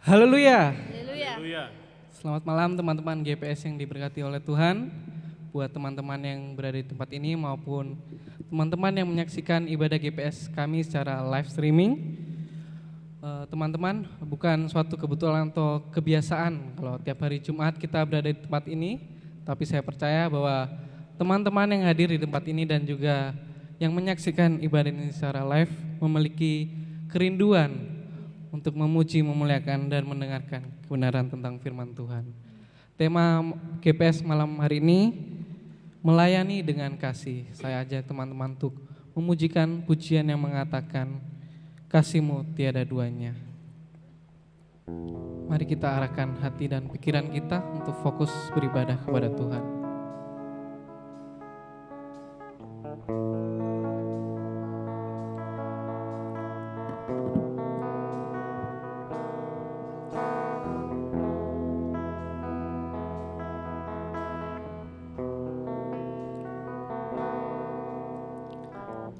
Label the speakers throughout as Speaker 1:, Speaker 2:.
Speaker 1: Haleluya.
Speaker 2: Haleluya.
Speaker 1: Selamat malam teman-teman GPS yang diberkati oleh Tuhan. Buat teman-teman yang berada di tempat ini maupun teman-teman yang menyaksikan ibadah GPS kami secara live streaming. Teman-teman, bukan suatu kebetulan atau kebiasaan kalau tiap hari Jumat kita berada di tempat ini, tapi saya percaya bahwa teman-teman yang hadir di tempat ini dan juga yang menyaksikan ibadah ini secara live memiliki kerinduan untuk memuji, memuliakan, dan mendengarkan kebenaran tentang firman Tuhan. Tema GPS malam hari ini, melayani dengan kasih. Saya ajak teman-teman untuk memujikan pujian yang mengatakan, kasih-Mu tiada duanya. Mari kita arahkan hati dan pikiran kita untuk fokus beribadah kepada Tuhan.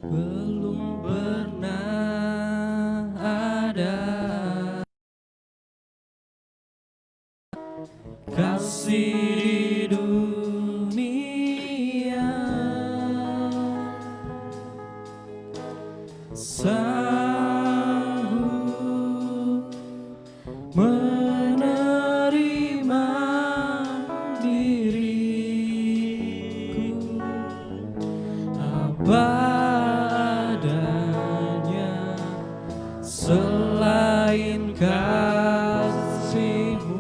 Speaker 1: Belum pernah ada kasih di dunia sanggup menerima diriku apa adanya selain kasih-Mu,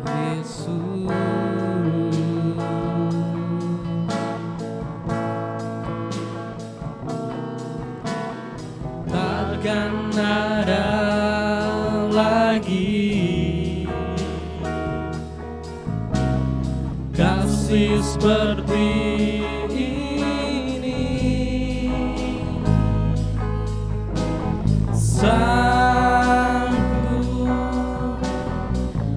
Speaker 1: Yesus. Takkan ada lagi kasih seperti ini, sanggup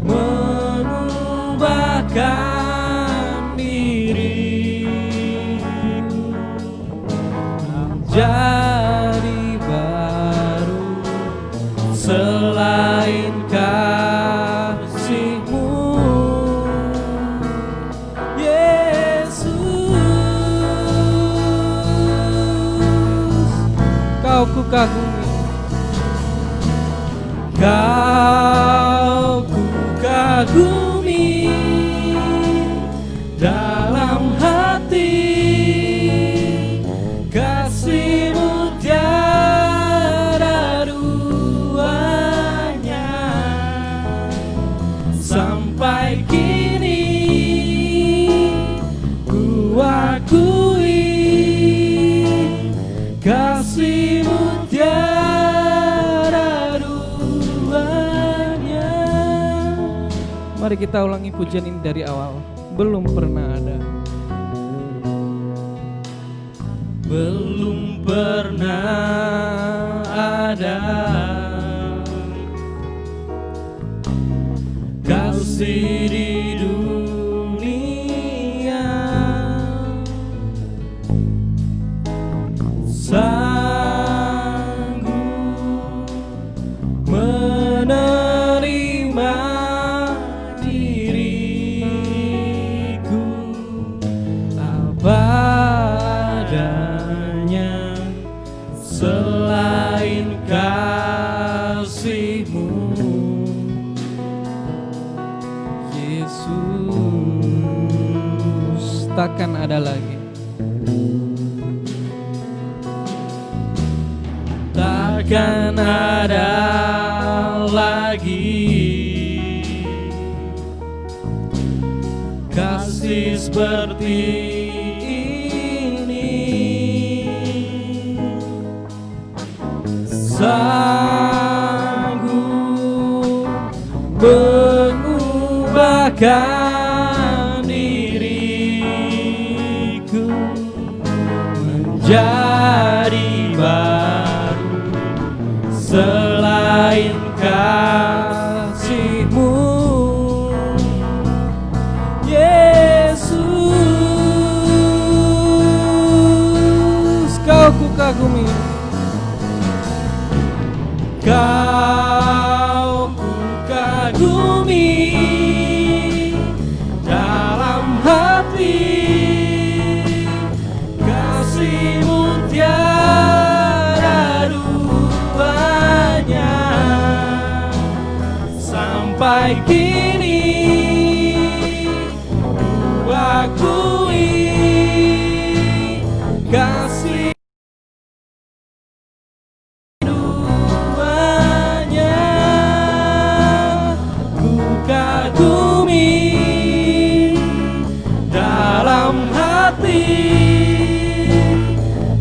Speaker 1: mengubahkan diriku menjadi baru selain kasih-Mu, Kau ku kagumi, Kau ku kagumi dalam hati, kasih-Mu tiada duanya. Sampai kini ku akui kasih-Mu tiada duanya. Mari kita ulangi pujian ini dari awal. Belum pernah ada. Belum pernah ada kasih di dunia sanggup menerima diriku apa adanya selain kasih-Mu, Yesus. Takkan ada lagi, takkan ada lagi kasih seperti ini, sanggup mengubahkan diriku menjadi baru selain kasih-Mu, Yesus. Kau ku kagumi, Kau ku kagumi dalam hati, kasih-Mu tiada duanya. Sampai kini ku akui kasih duanya. Ku kagumi dalam hati,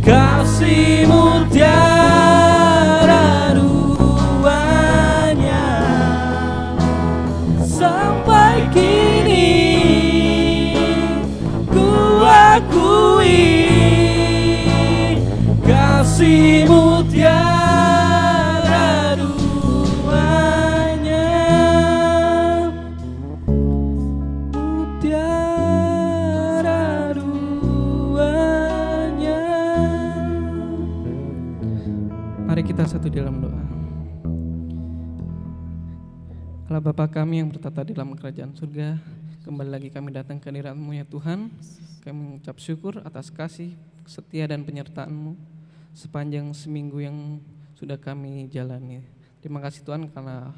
Speaker 1: kasih-Mu tiada duanya. Sampai kini ku akui kasih-Mu tiada duanya. Tiada duanya. Mari kita satu dalam doa. Allah Bapa kami yang bertata di dalam kerajaan surga, kembali lagi kami datang ke hadirat-Mu ya Tuhan. Kami mengucap syukur atas kasih, setia dan penyertaan-Mu sepanjang seminggu yang sudah kami jalani. Terima kasih Tuhan karena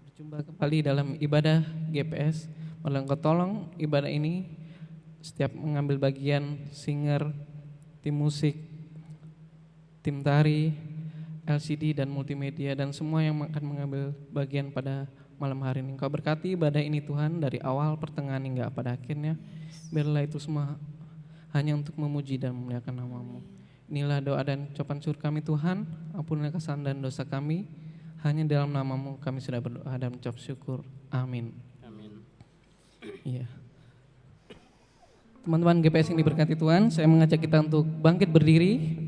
Speaker 1: berjumpa kembali dalam ibadah GPS. Malah Engkau tolong ibadah ini setiap mengambil bagian singer, tim musik, tim tari, LCD dan multimedia dan semua yang akan mengambil bagian pada malam hari ini. Engkau berkati ibadah ini Tuhan dari awal, pertengahan hingga pada akhirnya. Biarlah itu semua hanya untuk memuji dan memuliakan nama-Mu. Inilah doa dan ucapan syukur kami Tuhan. Ampunilah kesalahan dan dosa kami. Hanya dalam nama-Mu kami sudah berdoa dan mengucap syukur. Amin.
Speaker 2: Amin.
Speaker 1: Iya. Teman-teman GPS yang diberkati Tuhan, saya mengajak kita untuk bangkit berdiri.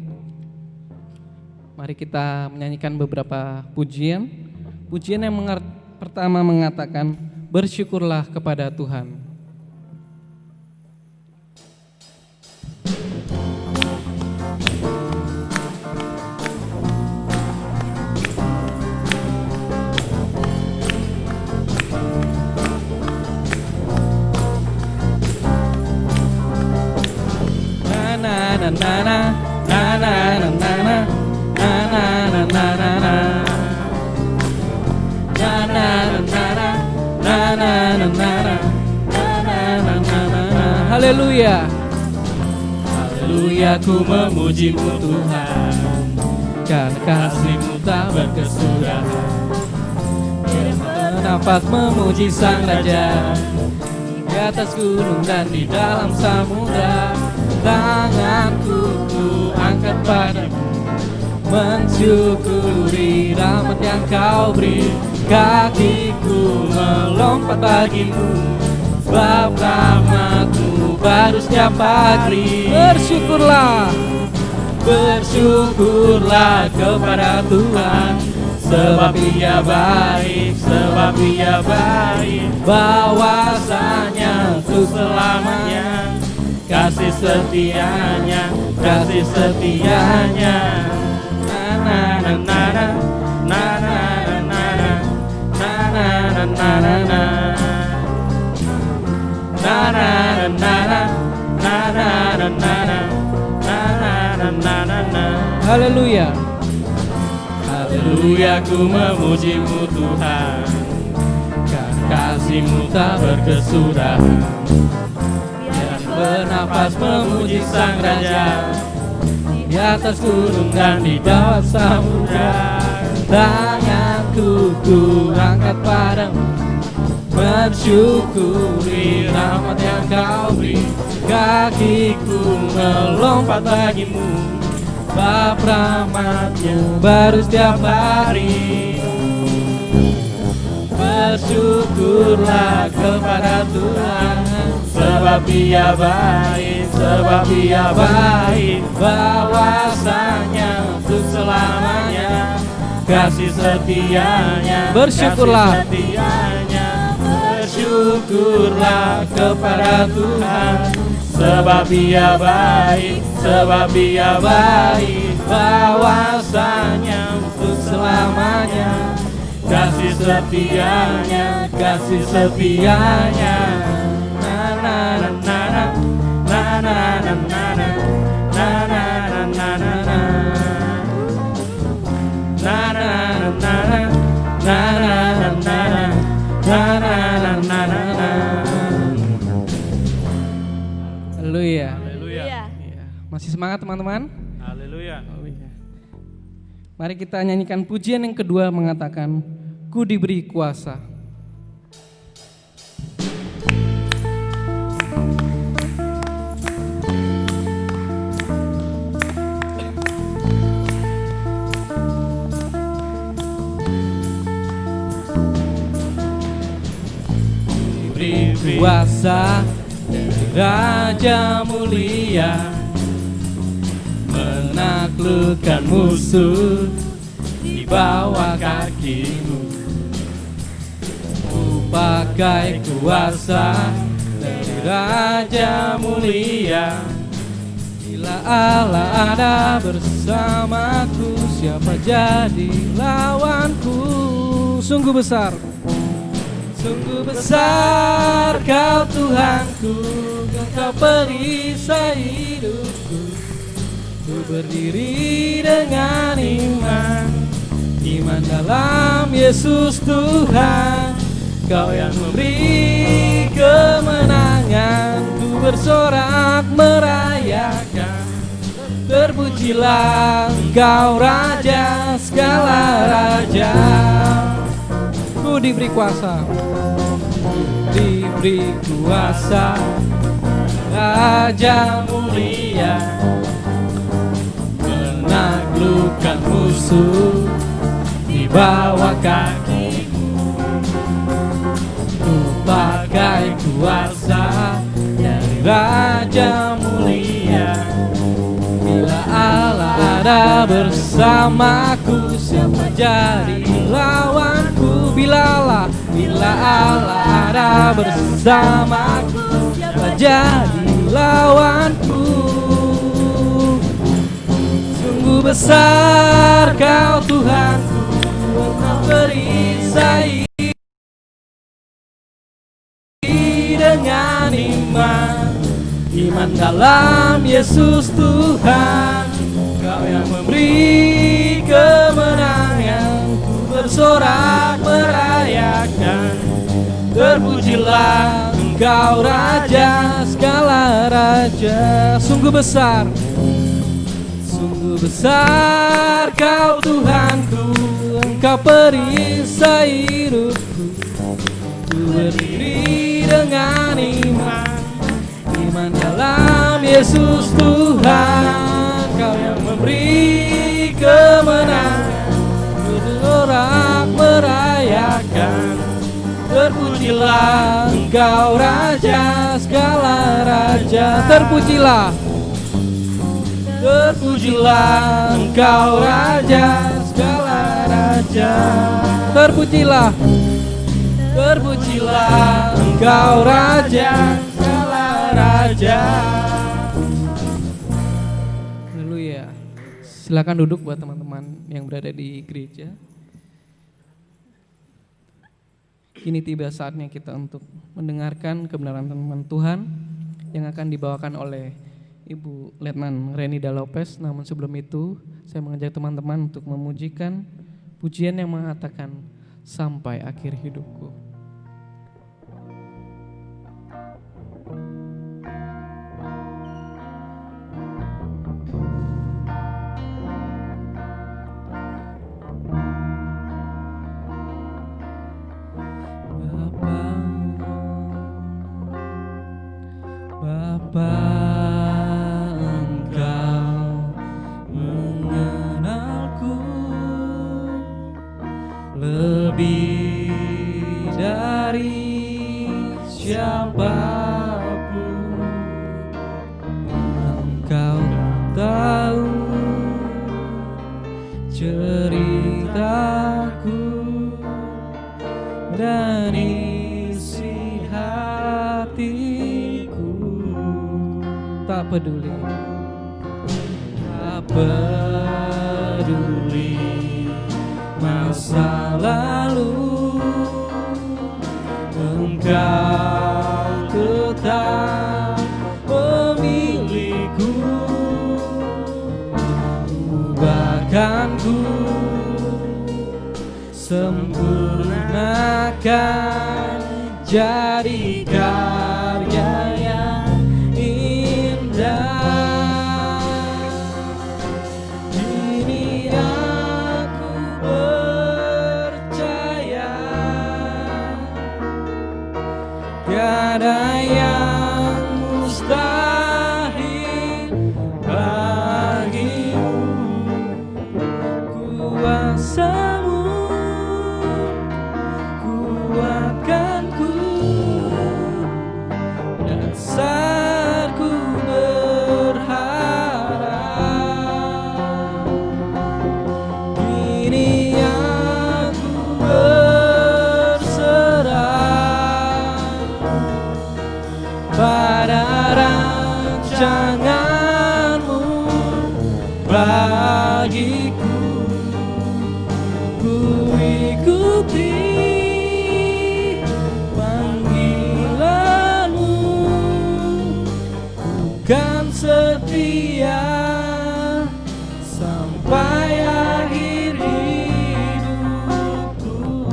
Speaker 1: Mari kita menyanyikan beberapa pujian. Pujian yang pertama mengatakan, bersyukurlah kepada Tuhan. Na na na na na na na na na. Haleluya. Haleluya, ku memuji-Mu Tuhan, karena kasih-Mu tak berkesudahan. Bernafas memuji Sang Raja, di atas gunung dan di dalam samudra. Tanganku ku angkat padamu, mensyukuri rahmat yang Kau beri. Kakiku melompat bagimu, sebab rahmat-Mu baru setiap hari. Bersyukurlah, bersyukurlah kepada Tuhan, sebab Ia baik, sebab Ia baik. Bahwasanya untuk selamanya, kasih setianya, kasih setianya. Na na na na na na na na na na na na. Na na na na na na na na na na. Haleluya. Haleluya, ku memuji-Mu Tuhan, karena kasih-Mu tak berkesudahan. Dan bernafas memuji Sang Raja, di atas gunung dan di bawah samudra. Tanganku ku angkat padamu, bersyukuri rahmat yang Kau beri. Kakiku melompat bagimu, bab rahmat-Mu baru setiap hari. Bersyukurlah kepada Tuhan, sebab Ia baik, sebab Ia baik. Bahwasanya untuk selamanya, kasih setianya, bersyukurlah, kasih setianya. Bersyukurlah kepada Tuhan,
Speaker 2: sebab Dia baik, sebab Dia baik, bahwasanya untuk selamanya. Kasih setianya, kasih setianya. Na na na na na na na na na na na na na na na
Speaker 1: Haleluya.
Speaker 2: Haleluya.
Speaker 1: Masih semangat teman-teman?
Speaker 2: Haleluya.
Speaker 1: Mari kita nyanyikan pujian yang kedua mengatakan, Ku diberi kuasa.
Speaker 2: Diberi kuasa Raja mulia, menaklukkan musuh di bawah kakimu. Ku pakai kuasa dari Raja mulia. Bila Allah ada bersamaku, siapa jadi lawanku? Sungguh besar, sungguh besar Kau Tuhanku, Kau perisai hidupku. Ku berdiri dengan iman, iman dalam Yesus Tuhan. Kau yang memberi kemenangan, ku bersorak merayakan. Terpujilah Engkau Raja segala raja. Ku diberi kuasa, diberi kuasa Raja mulia, menaklukkan musuh di bawah kakimu. Ku pakai kuasa dari Raja mulia. Bila Allah ada bersamaku, siapa jadi lawanku? Bila Allah ada bersamaku, siapa jadi lawanku? Sungguh besar Kau Tuhanku, Kau perisai dengan iman, iman dalam Yesus Tuhan. Kau yang memberi kemenangan, ku bersorak merayakan. Terpujilah Engkau Raja segala raja. Sungguh besar, sungguh besar Kau Tuhanku, Engkau perisai hidupku. Ku berdiri dengan iman, iman dalam Yesus Tuhan. Kau yang memberi kemenangan, bersorak merayakan. Terpujilah Engkau Raja segala raja. Terpujilah, terpujilah Engkau Raja segala raja. Terpujilah, terpujilah Engkau Raja segala raja. Haleluya. Silakan duduk buat teman-teman yang berada di gereja. Kini tiba saatnya kita untuk mendengarkan kebenaran firman Tuhan yang akan dibawakan oleh Ibu Letnan Renida Lopez. Namun sebelum itu, saya mengajak teman-teman untuk memujikan pujian yang mengatakan sampai akhir hidupku. Bapa, Engkau mengenalku lebih dari siapapun. Engkau tahu ceritaku dan isi hatiku. peduli, tak peduli masa lalu, Engkau tetap memiliku. Bahkan ku sempurnakan jadi karya yang indah. Kini aku percaya tiada yang mustahil bagimu. Kuasamu kuatkanku, dan saat ku berharap, kini aku berserah pada rancanganmu bagiku. Ku ikuti panggilanmu, kan setia sampai akhir hidupku.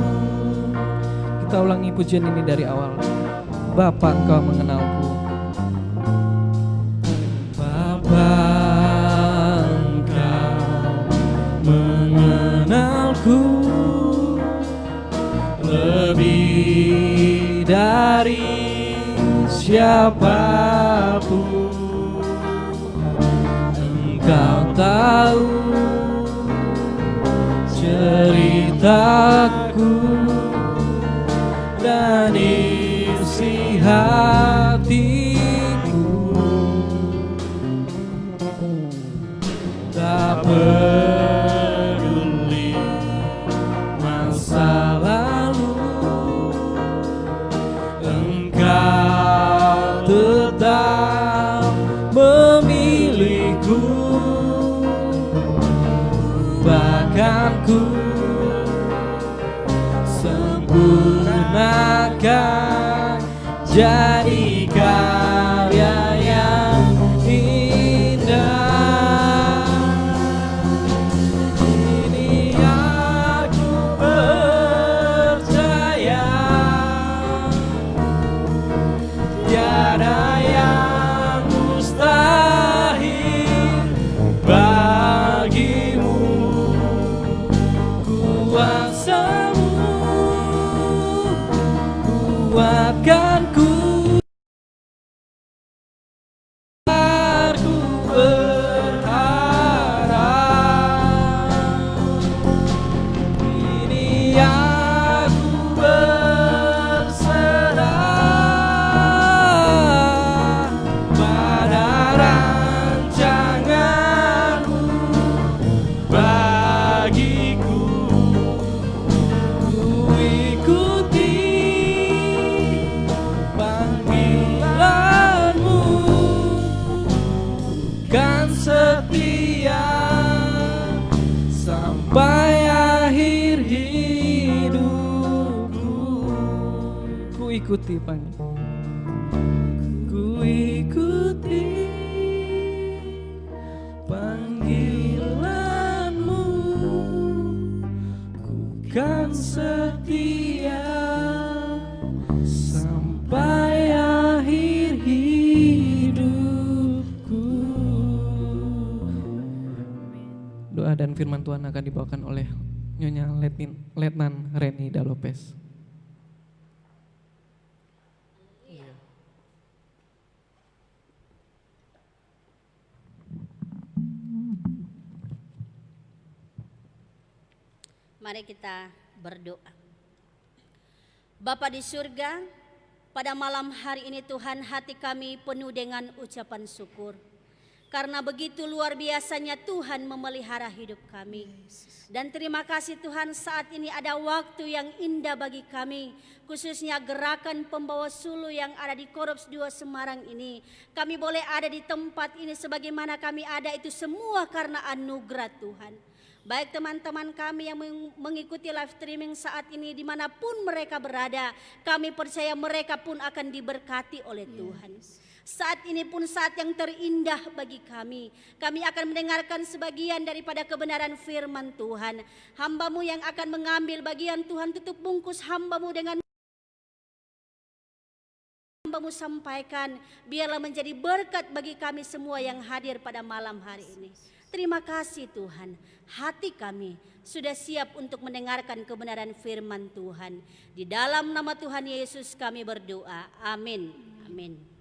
Speaker 2: Kita ulangi pujian ini dari awal. Bapa, Engkau mengenalku. Bapa, Engkau mengenalku lebih dari siapapun. Engkau tahu ceritaku dan isi hatiku. Tak peduli masa lalu, Engkau tetap memiliku. Bahkan ku sempurnakan jadi karya yang indah. Kini aku percaya tiada yang mustahil bagimu. Kuasamu kuatkanku, aku berharap, kini aku berserah pada rancanganmu bagiku. Ku ikuti panggilanmu, kan setia sampai akhir hidupku. Ku ikuti ku ikuti panggilanmu, ku kan setia sampai akhir hidupku. Doa dan firman Tuhan akan dibawakan oleh Nyonya Letnan Reni Dalopes.
Speaker 3: Mari kita berdoa. Bapa di surga, pada malam hari ini Tuhan, hati kami penuh dengan ucapan syukur. Karena begitu luar biasanya Tuhan memelihara hidup kami. Dan terima kasih Tuhan, saat ini ada waktu yang indah bagi kami, khususnya gerakan pembawa sulu yang ada di Korops 2 Semarang ini. Kami boleh ada di tempat ini sebagaimana kami ada itu semua karena anugerah Tuhan. Baik teman-teman kami yang mengikuti live streaming saat ini dimanapun mereka berada, kami percaya mereka pun akan diberkati oleh Tuhan. Saat ini pun saat yang terindah bagi kami. Kami akan mendengarkan sebagian daripada kebenaran firman Tuhan. Hamba-Mu yang akan mengambil bagian Tuhan, tutup bungkus hamba-Mu dengan hamba-Mu sampaikan. Biarlah menjadi berkat bagi kami semua yang hadir pada malam hari ini. Terima kasih Tuhan, hati kami sudah siap untuk mendengarkan kebenaran firman Tuhan. Di dalam nama Tuhan Yesus kami berdoa, amin. Amin.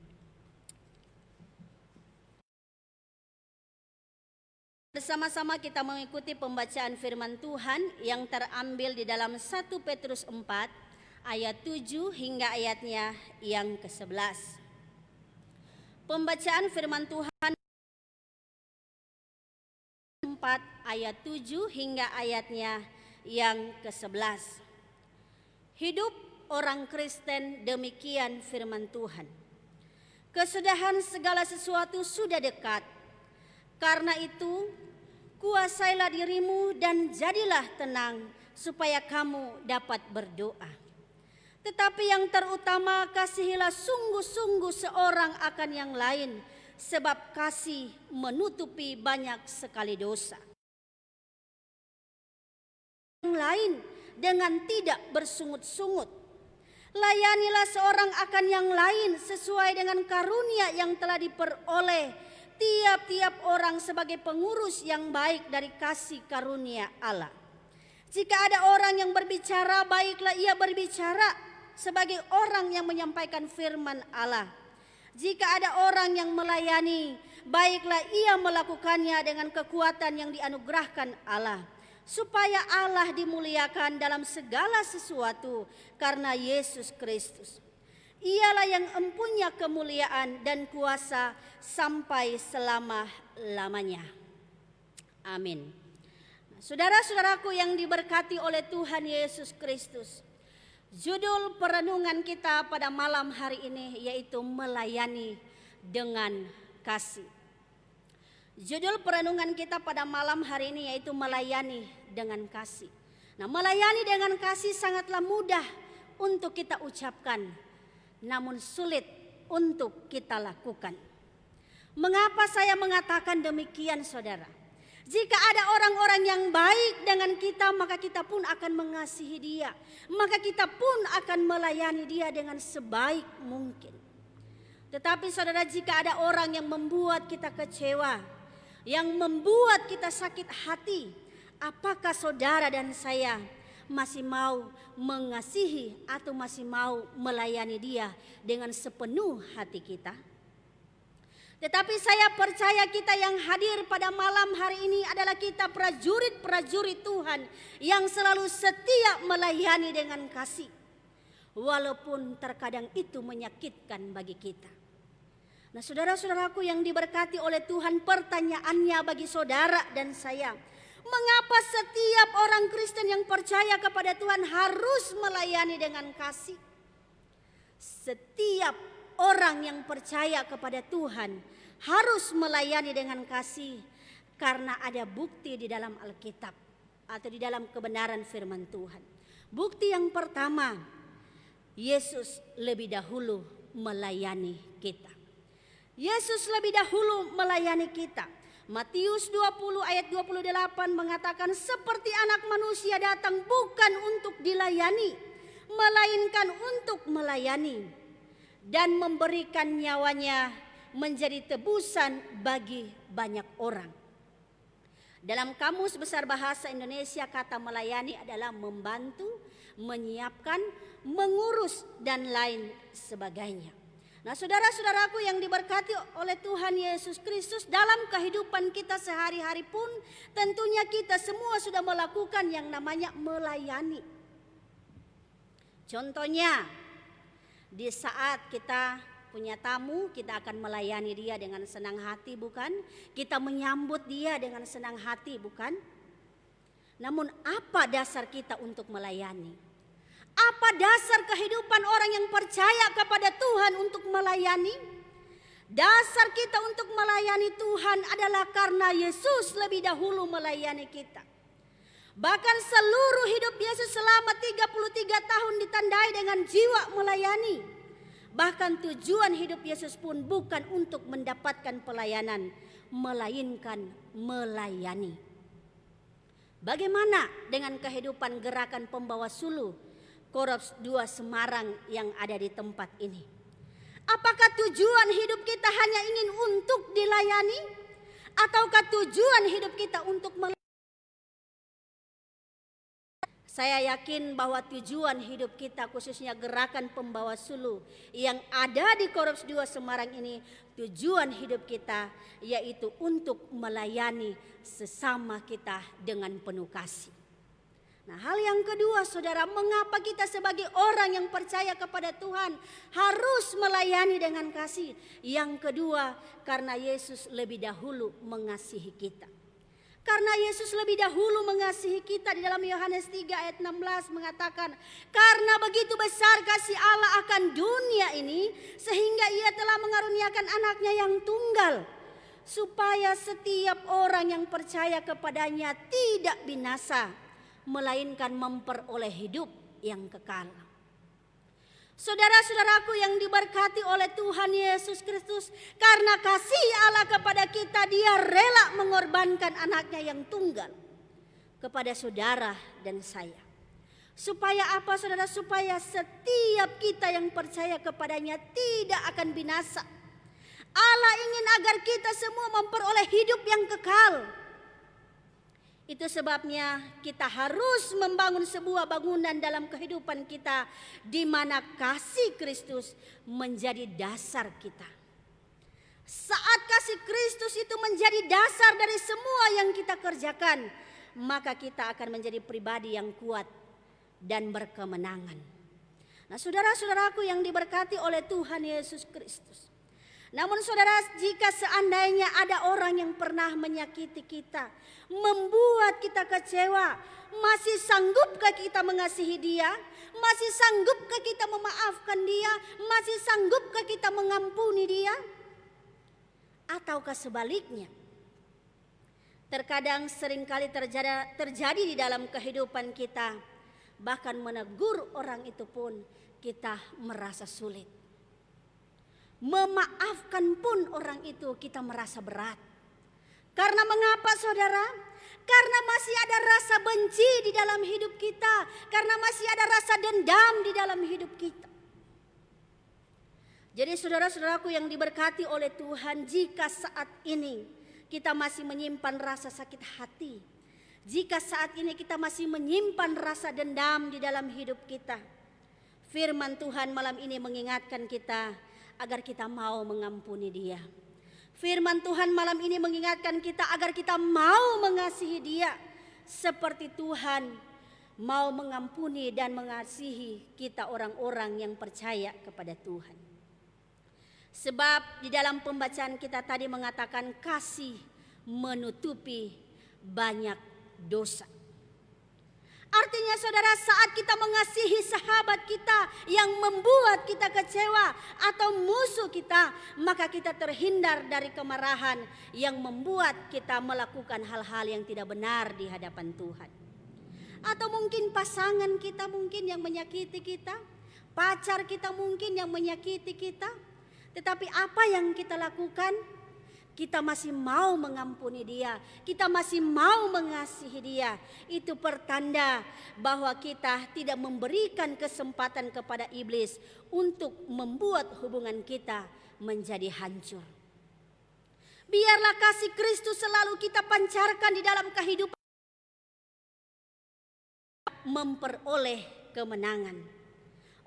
Speaker 3: Bersama-sama kita mengikuti pembacaan firman Tuhan yang terambil di dalam 1 Petrus 4 ayat 7 hingga ayatnya yang ke-11. Pembacaan firman Tuhan 4 ayat 7 hingga ayatnya yang ke-11. Hidup orang Kristen demikian firman Tuhan. Kesudahan segala sesuatu sudah dekat. Karena itu, kuasailah dirimu dan jadilah tenang supaya kamu dapat berdoa. Tetapi yang terutama, kasihilah sungguh-sungguh seorang akan yang lain, sebab kasih menutupi banyak sekali dosa. Yang lain dengan tidak bersungut-sungut. Layanilah seorang akan yang lain sesuai dengan karunia yang telah diperoleh tiap-tiap orang sebagai pengurus yang baik dari kasih karunia Allah. Jika ada orang yang berbicara, baiklah ia berbicara sebagai orang yang menyampaikan firman Allah. Jika ada orang yang melayani, baiklah ia melakukannya dengan kekuatan yang dianugerahkan Allah, supaya Allah dimuliakan dalam segala sesuatu karena Yesus Kristus. Ialah yang empunya kemuliaan dan kuasa sampai selama-lamanya. Amin. Saudara-saudaraku yang diberkati oleh Tuhan Yesus Kristus, judul perenungan kita pada malam hari ini yaitu melayani dengan kasih. Judul perenungan kita pada malam hari ini yaitu melayani dengan kasih. Nah, melayani dengan kasih sangatlah mudah untuk kita ucapkan, namun sulit untuk kita lakukan. Mengapa saya mengatakan demikian, saudara? Jika ada orang-orang yang baik dengan kita, maka kita pun akan mengasihi dia. Maka kita pun akan melayani dia dengan sebaik mungkin. Tetapi saudara, jika ada orang yang membuat kita kecewa, yang membuat kita sakit hati, apakah saudara dan saya masih mau mengasihi atau masih mau melayani dia dengan sepenuh hati kita? Tetapi saya percaya kita yang hadir pada malam hari ini adalah kita prajurit-prajurit Tuhan yang selalu setia melayani dengan kasih, walaupun terkadang itu menyakitkan bagi kita. Nah, saudara-saudaraku yang diberkati oleh Tuhan, pertanyaannya bagi saudara dan saya, mengapa setiap orang Kristen yang percaya kepada Tuhan harus melayani dengan kasih? Setiap orang yang percaya kepada Tuhan harus melayani dengan kasih karena ada bukti di dalam Alkitab atau di dalam kebenaran firman Tuhan. Bukti yang pertama, Yesus lebih dahulu melayani kita. Yesus lebih dahulu melayani kita. Matius 20 ayat 28 mengatakan, seperti anak manusia datang bukan untuk dilayani, melainkan untuk melayani dan memberikan nyawanya menjadi tebusan bagi banyak orang. Dalam Kamus Besar Bahasa Indonesia, kata melayani adalah membantu, menyiapkan, mengurus, dan lain sebagainya. Nah, saudara-saudaraku yang diberkati oleh Tuhan Yesus Kristus, dalam kehidupan kita sehari-hari pun tentunya kita semua sudah melakukan yang namanya melayani. Contohnya, di saat kita punya tamu, kita akan melayani dia dengan senang hati, bukan? Kita menyambut dia dengan senang hati, bukan? Namun apa dasar kita untuk melayani? Apa dasar kehidupan orang yang percaya kepada Tuhan untuk melayani? Dasar kita untuk melayani Tuhan adalah karena Yesus lebih dahulu melayani kita. Bahkan seluruh hidup Yesus selama 33 tahun ditandai dengan jiwa melayani. Bahkan tujuan hidup Yesus pun bukan untuk mendapatkan pelayanan, melainkan melayani. Bagaimana dengan kehidupan gerakan pembawa sulu Korps 2 Semarang yang ada di tempat ini? Apakah tujuan hidup kita hanya ingin untuk dilayani? Ataukah tujuan hidup kita untuk melayani? Saya yakin bahwa tujuan hidup kita, khususnya gerakan pembawa sulu yang ada di Korps 2 Semarang ini, tujuan hidup kita yaitu untuk melayani sesama kita dengan penuh kasih. Nah, hal yang kedua, saudara, mengapa kita sebagai orang yang percaya kepada Tuhan harus melayani dengan kasih? Yang kedua, karena Yesus lebih dahulu mengasihi kita. Karena Yesus lebih dahulu mengasihi kita, di dalam Yohanes 3 ayat 16 mengatakan, karena begitu besar kasih Allah akan dunia ini, sehingga ia telah mengaruniakan anaknya yang tunggal, supaya setiap orang yang percaya kepadanya tidak binasa, melainkan memperoleh hidup yang kekal. Saudara-saudaraku yang diberkati oleh Tuhan Yesus Kristus, karena kasih Allah kepada kita, Dia rela mengorbankan anaknya yang tunggal kepada saudara dan saya. Supaya apa, saudara? Supaya setiap kita yang percaya kepadanya tidak akan binasa. Allah ingin agar kita semua memperoleh hidup yang kekal. Itu sebabnya kita harus membangun sebuah bangunan dalam kehidupan kita, di mana kasih Kristus menjadi dasar kita. Saat kasih Kristus itu menjadi dasar dari semua yang kita kerjakan, maka kita akan menjadi pribadi yang kuat dan berkemenangan. Nah, saudara-saudaraku yang diberkati oleh Tuhan Yesus Kristus. Namun saudara, jika seandainya ada orang yang pernah menyakiti kita, membuat kita kecewa, masih sanggupkah kita mengasihi dia? Masih sanggupkah kita memaafkan dia? Masih sanggupkah kita mengampuni dia? Ataukah sebaliknya? Terkadang seringkali terjadi di dalam kehidupan kita, bahkan menegur orang itu pun kita merasa sulit. Memaafkan pun orang itu kita merasa berat. Karena mengapa, saudara? Karena masih ada rasa benci di dalam hidup kita. Karena masih ada rasa dendam di dalam hidup kita. Jadi saudara-saudaraku yang diberkati oleh Tuhan, jika saat ini kita masih menyimpan rasa sakit hati, jika saat ini kita masih menyimpan rasa dendam di dalam hidup kita, firman Tuhan malam ini mengingatkan kita agar kita mau mengampuni dia. Firman Tuhan malam ini mengingatkan kita agar kita mau mengasihi dia, seperti Tuhan mau mengampuni dan mengasihi kita orang-orang yang percaya kepada Tuhan. Sebab di dalam pembacaan kita tadi mengatakan kasih menutupi banyak dosa. Artinya saudara, saat kita mengasihi sahabat kita yang membuat kita kecewa atau musuh kita, maka kita terhindar dari kemarahan yang membuat kita melakukan hal-hal yang tidak benar di hadapan Tuhan. Atau mungkin pasangan kita mungkin yang menyakiti kita, pacar kita mungkin yang menyakiti kita, tetapi apa yang kita lakukan? Kita masih mau mengampuni dia, kita masih mau mengasihi dia. Itu pertanda bahwa kita tidak memberikan kesempatan kepada iblis untuk membuat hubungan kita menjadi hancur. Biarlah kasih Kristus selalu kita pancarkan di dalam kehidupan, memperoleh kemenangan.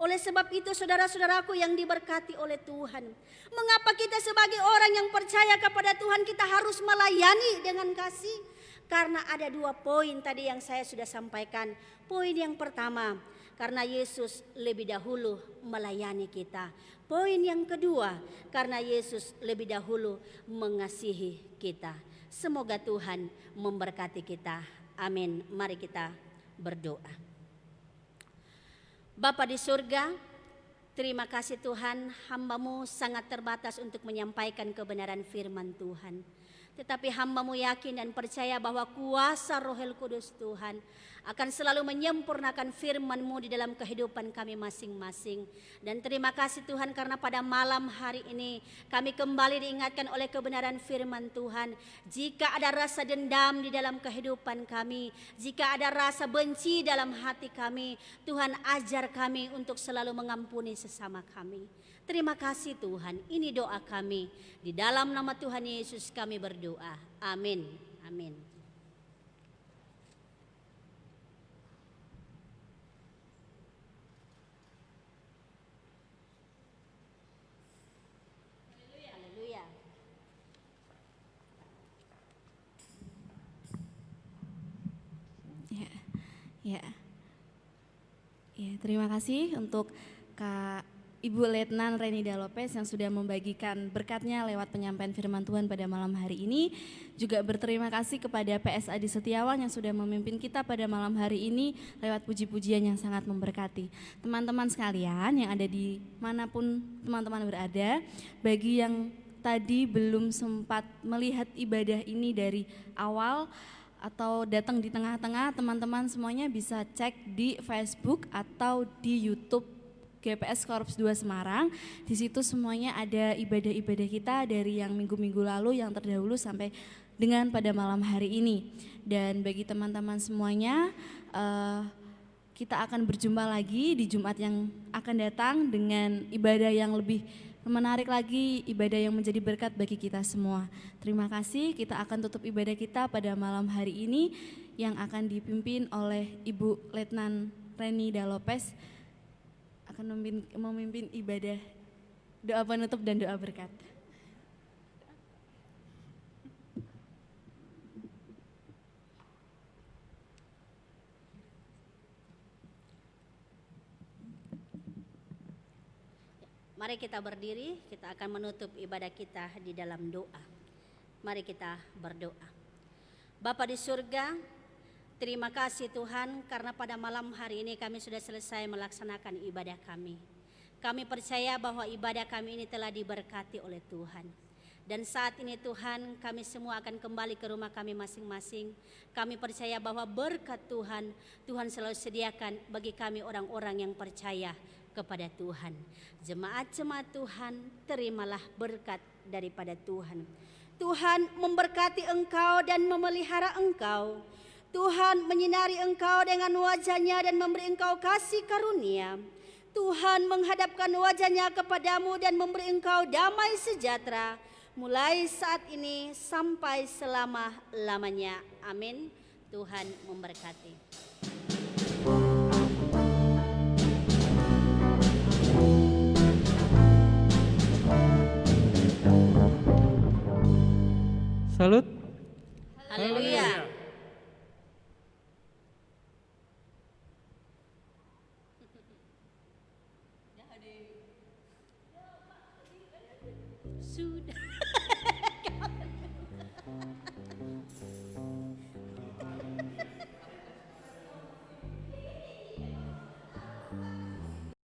Speaker 3: Oleh sebab itu saudara-saudaraku yang diberkati oleh Tuhan, mengapa kita sebagai orang yang percaya kepada Tuhan kita harus melayani dengan kasih? Karena ada 2 poin tadi yang saya sudah sampaikan. Poin yang pertama, karena Yesus lebih dahulu melayani kita. Poin yang kedua, karena Yesus lebih dahulu mengasihi kita. Semoga Tuhan memberkati kita. Amin. Mari kita berdoa. Bapa di surga, terima kasih Tuhan, hamba-Mu sangat terbatas untuk menyampaikan kebenaran firman Tuhan. Tetapi hamba-Mu yakin dan percaya bahwa kuasa Roh Kudus Tuhan akan selalu menyempurnakan firman-Mu di dalam kehidupan kami masing-masing. Dan terima kasih Tuhan karena pada malam hari ini kami kembali diingatkan oleh kebenaran firman Tuhan. Jika ada rasa dendam di dalam kehidupan kami, jika ada rasa benci dalam hati kami, Tuhan ajar kami untuk selalu mengampuni sesama kami. Terima kasih Tuhan, ini doa kami. Di dalam nama Tuhan Yesus kami berdoa. Amin. Amin. Haleluya.
Speaker 4: Ya, terima kasih untuk Kak Ibu Letnan Reni Dalopes yang sudah membagikan berkatnya lewat penyampaian firman Tuhan pada malam hari ini. Juga berterima kasih kepada PS Adi Setiawan yang sudah memimpin kita pada malam hari ini lewat puji-pujian yang sangat memberkati. Teman-teman sekalian yang ada di manapun teman-teman berada, bagi yang tadi belum sempat melihat ibadah ini dari awal atau datang di tengah-tengah, teman-teman semuanya bisa cek di Facebook atau di YouTube GPS Korps 2 Semarang. Di situ semuanya ada ibadah-ibadah kita dari yang minggu-minggu lalu yang terdahulu sampai dengan pada malam hari ini. Dan bagi teman-teman semuanya, kita akan berjumpa lagi di Jumat yang akan datang dengan ibadah yang lebih menarik lagi, ibadah yang menjadi berkat bagi kita semua. Terima kasih, kita akan tutup ibadah kita pada malam hari ini yang akan dipimpin oleh Ibu Letnan Reni Dalopes, akan memimpin ibadah doa penutup dan doa berkat.
Speaker 3: Mari kita berdiri, kita akan menutup ibadah kita di dalam doa. Mari kita berdoa. Bapa di surga, terima kasih Tuhan karena pada malam hari ini kami sudah selesai melaksanakan ibadah kami. Kami percaya bahwa ibadah kami ini telah diberkati oleh Tuhan. Dan saat ini Tuhan, kami semua akan kembali ke rumah kami masing-masing. Kami percaya bahwa berkat Tuhan, Tuhan selalu sediakan bagi kami orang-orang yang percaya kepada Tuhan. Jemaat-jemaat Tuhan, terimalah berkat daripada Tuhan. Tuhan memberkati engkau dan memelihara engkau. Tuhan menyinari engkau dengan wajah-Nya dan memberi engkau kasih karunia. Tuhan menghadapkan wajah-Nya kepadamu dan memberi engkau damai sejahtera, mulai saat ini sampai selama-lamanya. Amin. Tuhan memberkati.
Speaker 1: Salut.
Speaker 3: Haleluya. Sudah.